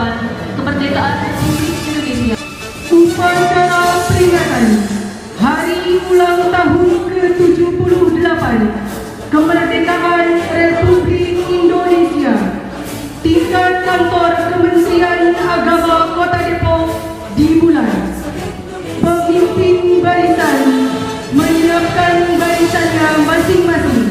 Perjuangan Kemerdekaan Republik Indonesia. Upacara peringatan Hari Ulang Tahun ke-78 Kemerdekaan Republik Indonesia. Tingkat Kantor Kementerian Agama Kota Depok dimulai. Pemimpin barisan menyiapkan barisannya masing-masing.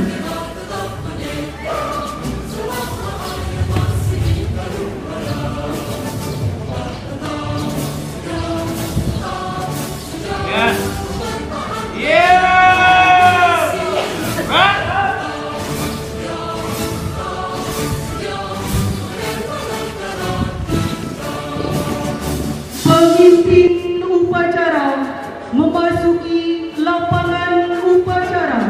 Pemimpin upacara memasuki lapangan upacara.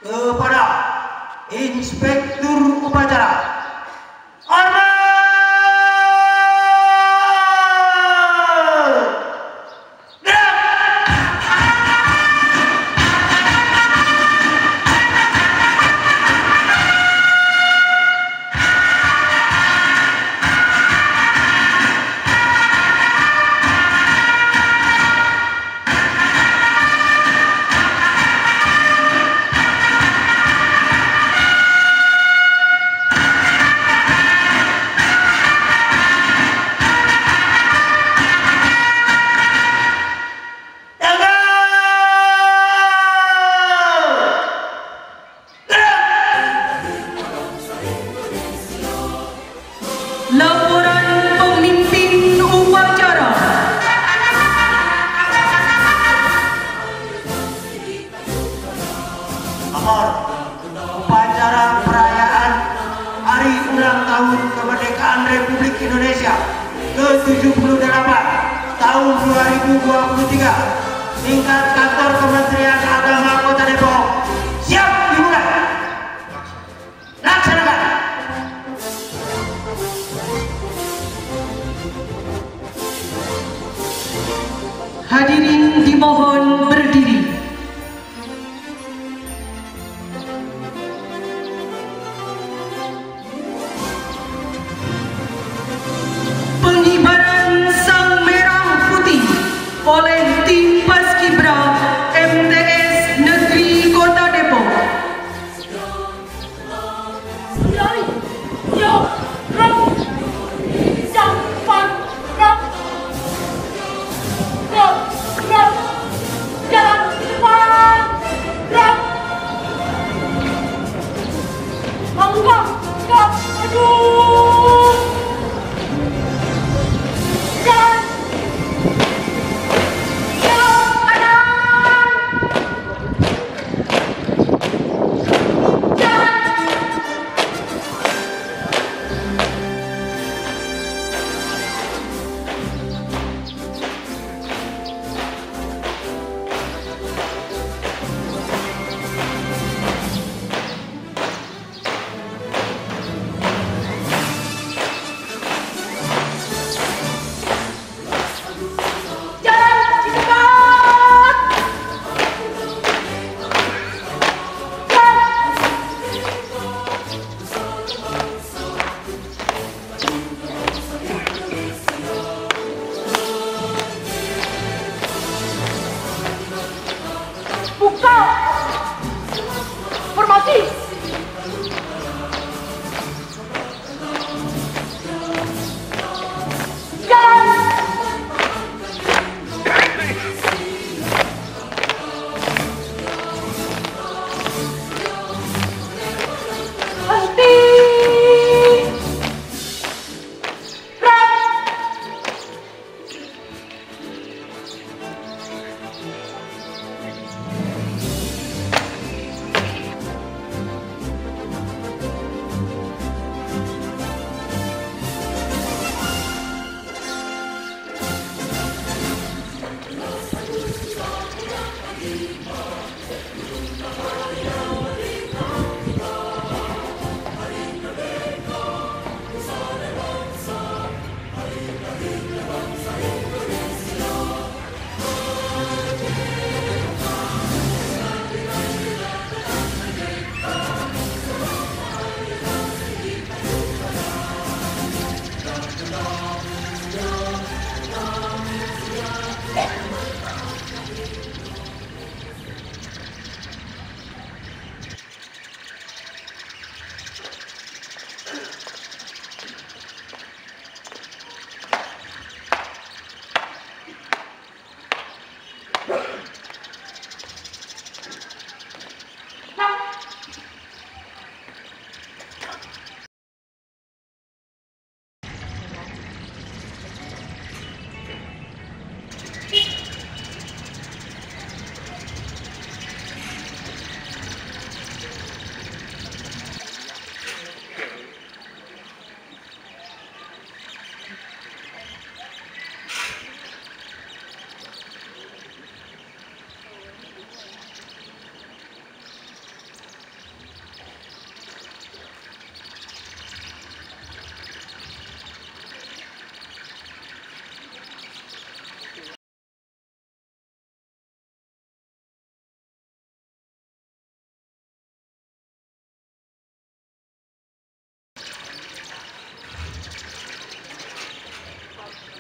Kepada Inspektur Upacara, order! Laporan pemimpin upacara. Nomor upacara perayaan Hari Ulang Tahun Kemerdekaan Republik Indonesia ke-78 tahun 2023 tingkat Kantor Kementerian Agama Kota Depok siap dimulai. Laksanakan. Hadirin dimohon berdiri. Pengibaran Sang Merah Putih oleh tim Paskibra MTS Negeri Kota Depok.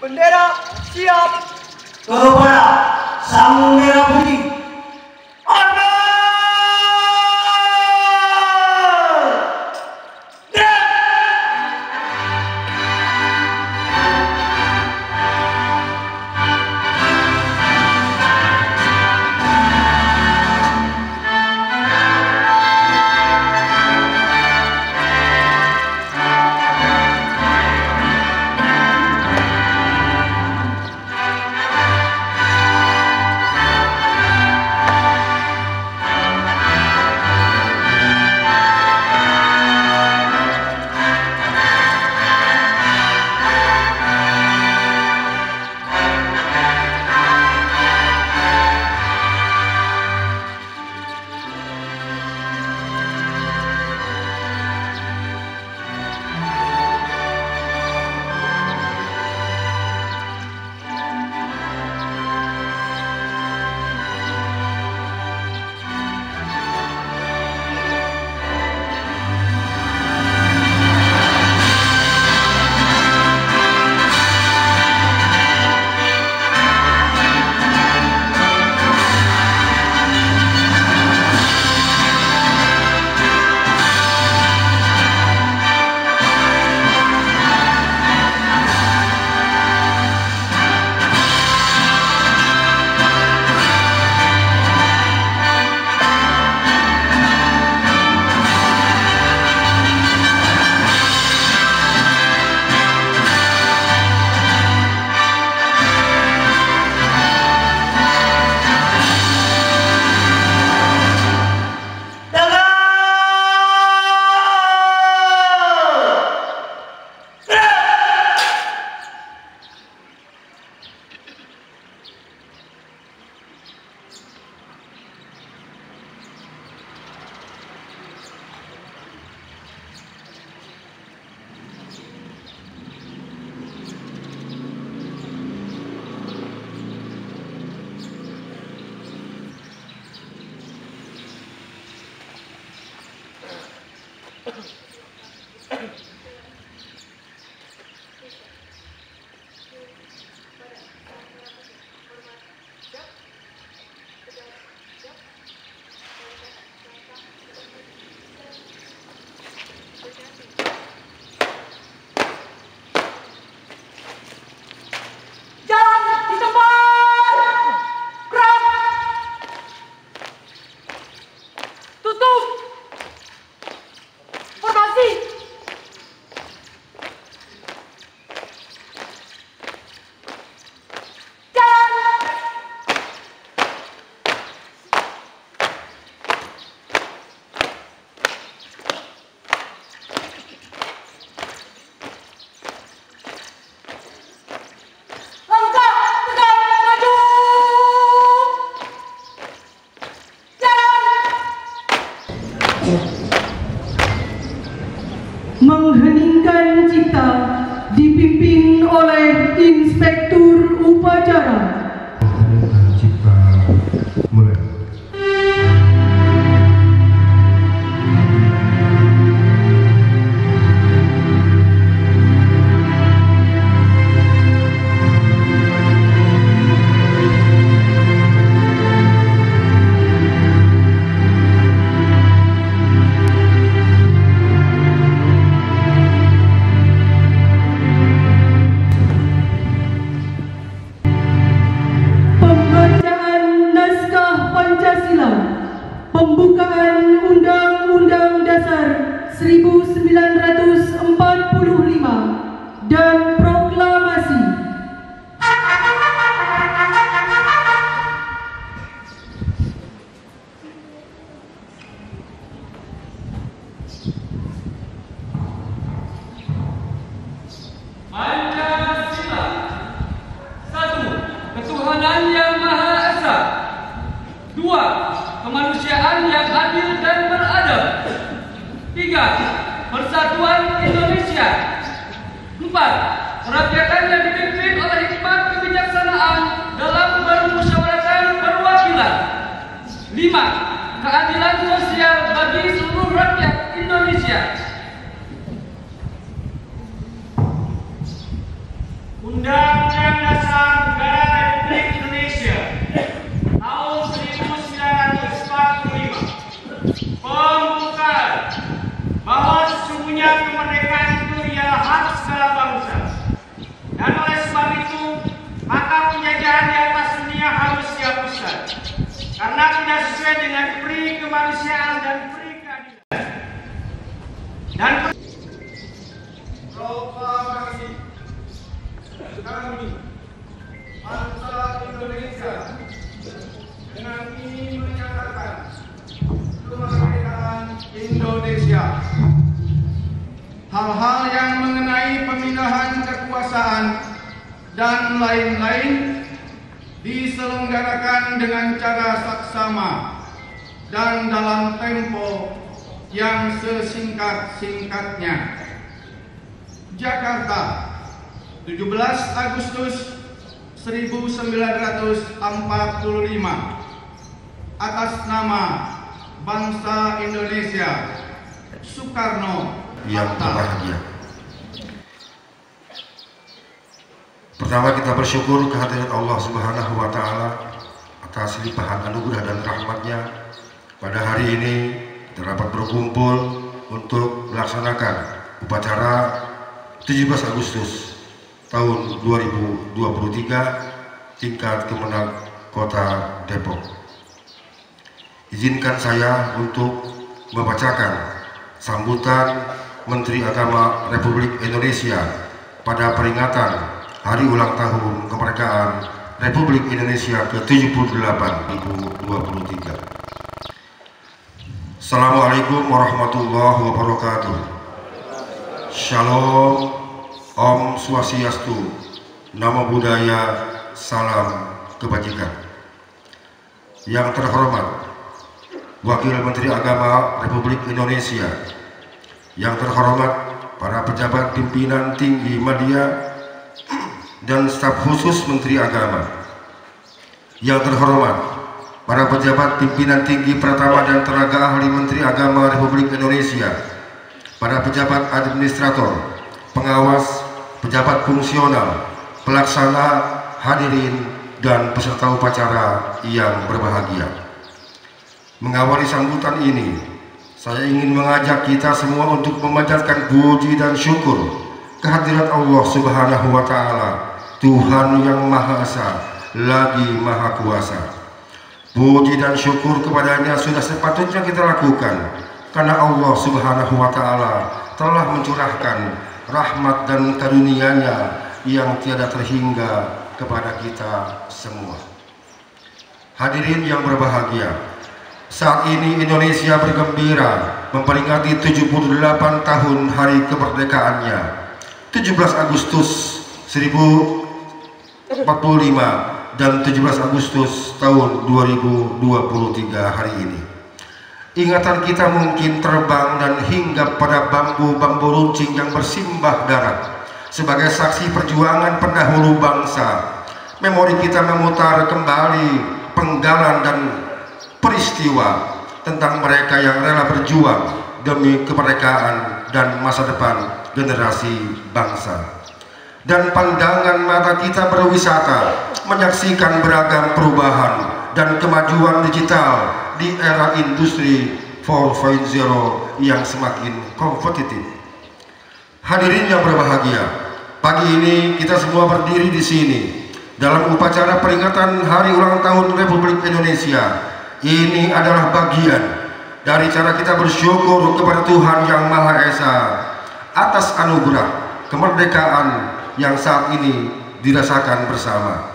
Bendera siap. Kepada Sang Merah Putih. Order! Mengheningkan cipta dipimpin oleh Inspektur Upacara. Mengheningkan cipta mulai. Pembukaan Undang-Undang Dasar 1945 dan proklamasi. Pancasila. 1. Ketuhanan yang Maha Esa. 2. Kemanusiaan yang adil dan beradab. 3. Persatuan Indonesia. 4. Kerakyatan yang dipimpin oleh hikmat kebijaksanaan dalam bermusyawaratan perwakilan. 5. Keadilan sosial bagi seluruh rakyat Indonesia. Undang-undang sesuai dengan pri kemanusiaan dan pri keadilan. Dan proklamasi sekarang ini bangsa Indonesia dengan ini menyatakan kemerdekaan Indonesia. Hal-hal yang mengenai pemindahan kekuasaan dan lain-lain diselenggarakan dengan cara saksama dan dalam tempo yang sesingkat-singkatnya. Jakarta, 17 Agustus 1945. Atas nama bangsa Indonesia, Soekarno yang berbahagia. Pertama, kita bersyukur kehadirat Allah Subhanahu wa Ta'ala atas limpahan anugerah dan rahmatnya. Pada hari ini kita dapat berkumpul untuk melaksanakan upacara 17 Agustus tahun 2023 tingkat Kemenang Kota Depok. Izinkan saya untuk membacakan sambutan Menteri Agama Republik Indonesia pada peringatan Hari Ulang Tahun Kemerdekaan Republik Indonesia ke-78 2023. Assalamualaikum warahmatullahi wabarakatuh. Shalom, Om Swastiastu, Namo Buddhaya, salam kebajikan. Yang terhormat Wakil Menteri Agama Republik Indonesia, yang terhormat para pejabat pimpinan tinggi media dan staf khusus Menteri Agama, yang terhormat para pejabat pimpinan tinggi Pratama dan tenaga ahli Menteri Agama Republik Indonesia, para pejabat administrator, pengawas, pejabat fungsional, pelaksana, hadirin dan peserta upacara yang berbahagia. Mengawali sambutan ini, saya ingin mengajak kita semua untuk memanjatkan puji dan syukur kehadirat Allah Subhanahu wa Ta'ala, Tuhan yang Maha Esa lagi Maha Kuasa. Puji dan syukur kepadanya sudah sepatutnya kita lakukan, karena Allah Subhanahu wa Ta'ala telah mencurahkan rahmat dan karunia-Nya yang tiada terhingga kepada kita semua. Hadirin yang berbahagia, saat ini Indonesia bergembira memperingati 78 tahun hari kemerdekaannya. 17 Agustus 1045 dan 17 Agustus tahun 2023 hari ini. Ingatan kita mungkin terbang dan hinggap pada bambu-bambu runcing yang bersimbah darah sebagai saksi perjuangan pendahulu bangsa. Memori kita memutar kembali penggalan dan peristiwa tentang mereka yang rela berjuang demi kemerdekaan dan masa depan generasi bangsa. Dan pandangan mata kita berwisata menyaksikan beragam perubahan dan kemajuan digital di era industri 4.0 yang semakin kompetitif. Hadirin yang berbahagia, pagi ini kita semua berdiri di sini dalam upacara peringatan Hari Ulang Tahun Republik Indonesia. Ini adalah bagian dari cara kita bersyukur kepada Tuhan yang Maha Esa atas anugerah kemerdekaan yang saat ini dirasakan bersama.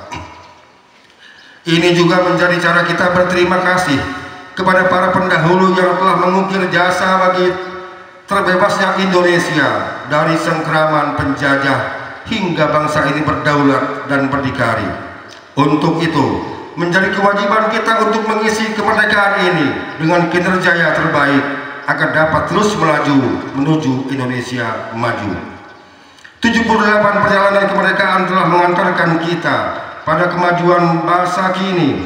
Ini juga menjadi cara kita berterima kasih kepada para pendahulu yang telah mengukir jasa bagi terbebasnya Indonesia dari sengkraman penjajah hingga bangsa ini berdaulat dan berdikari. Untuk itu, menjadi kewajiban kita untuk mengisi kemerdekaan ini dengan kinerja yang terbaik agar dapat terus melaju menuju Indonesia maju. 78 perjalanan kemerdekaan telah mengantarkan kita pada kemajuan masa kini.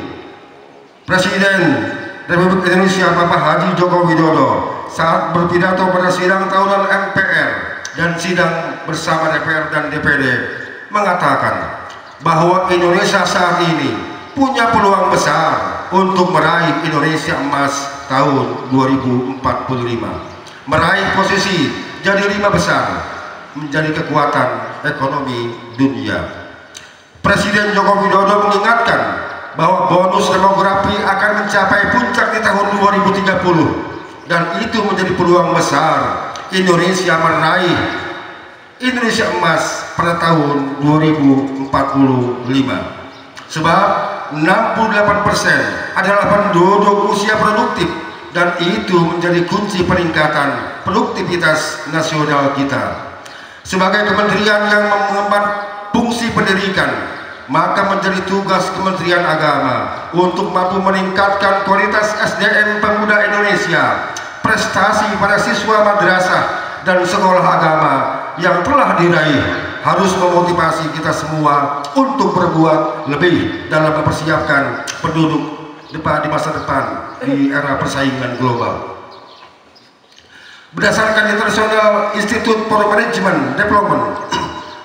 Presiden Republik Indonesia Bapak Haji Joko Widodo saat berpidato pada sidang tahunan MPR dan sidang bersama DPR dan DPD mengatakan bahwa Indonesia saat ini punya peluang besar untuk meraih Indonesia Emas tahun 2045, meraih posisi jadi 5 besar, menjadi kekuatan ekonomi dunia. Presiden Joko Widodo mengingatkan bahwa bonus demografi akan mencapai puncak di tahun 2030, dan itu menjadi peluang besar Indonesia meraih Indonesia emas pada tahun 2045. Sebab 68% adalah penduduk usia produktif, dan itu menjadi kunci peningkatan produktivitas nasional kita. Sebagai kementerian yang mengemban fungsi pendidikan, maka menjadi tugas Kementerian Agama untuk mampu meningkatkan kualitas SDM pemuda Indonesia, prestasi pada siswa madrasah dan sekolah agama yang telah diraih harus memotivasi kita semua untuk berbuat lebih dalam mempersiapkan penduduk di masa depan di era persaingan global. Berdasarkan International Institute for Management Development,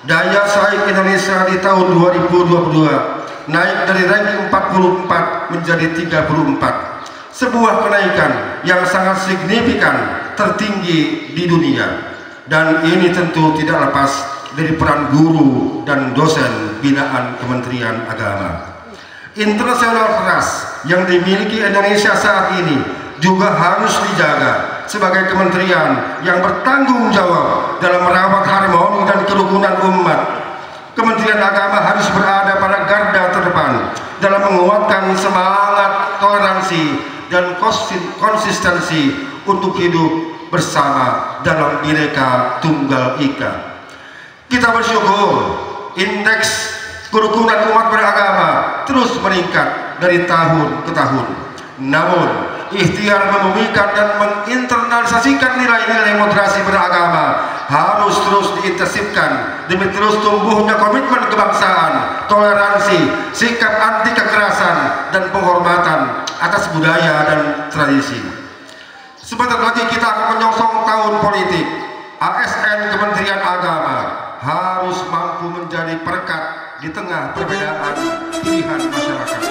daya saing Indonesia di tahun 2022 naik dari ranking 44 menjadi 34, sebuah kenaikan yang sangat signifikan, tertinggi di dunia. Dan ini tentu tidak lepas dari peran guru dan dosen binaan Kementerian Agama. International trust yang dimiliki Indonesia saat ini juga harus dijaga sebagai kementerian yang bertanggung jawab dalam merawat harmoni dan kerukunan umat. Kementerian Agama harus berada pada garda terdepan dalam menguatkan semangat toleransi dan konsistensi untuk hidup bersama dalam Bhinneka Tunggal Ika. Kita bersyukur indeks kerukunan umat beragama terus meningkat dari tahun ke tahun. Namun ikhtiar membumikan dan menginternalisasikan nilai-nilai moderasi beragama harus terus diintensifkan demi terus tumbuhnya komitmen kebangsaan, toleransi, sikap anti kekerasan, dan penghormatan atas budaya dan tradisi. Sebentar lagi kita akan menyongsong tahun politik. ASN Kementerian Agama harus mampu menjadi perekat di tengah perbedaan pilihan masyarakat.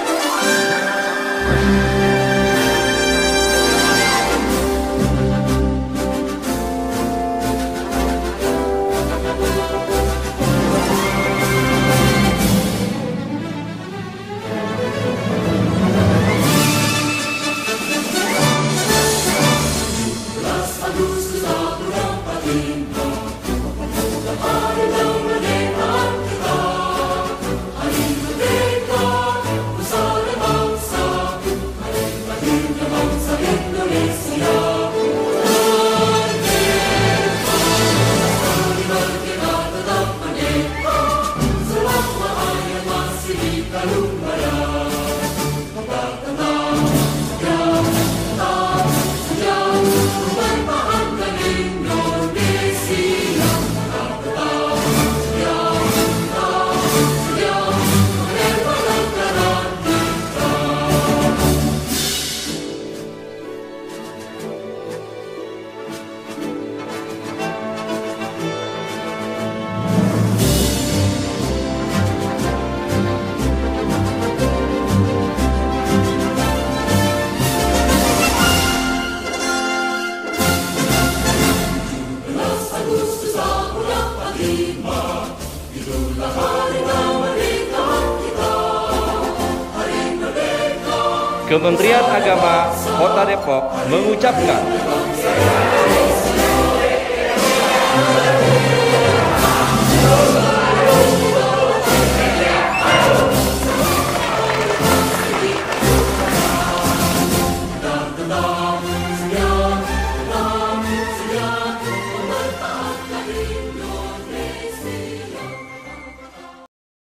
Kementerian Agama Kota Depok mengucapkan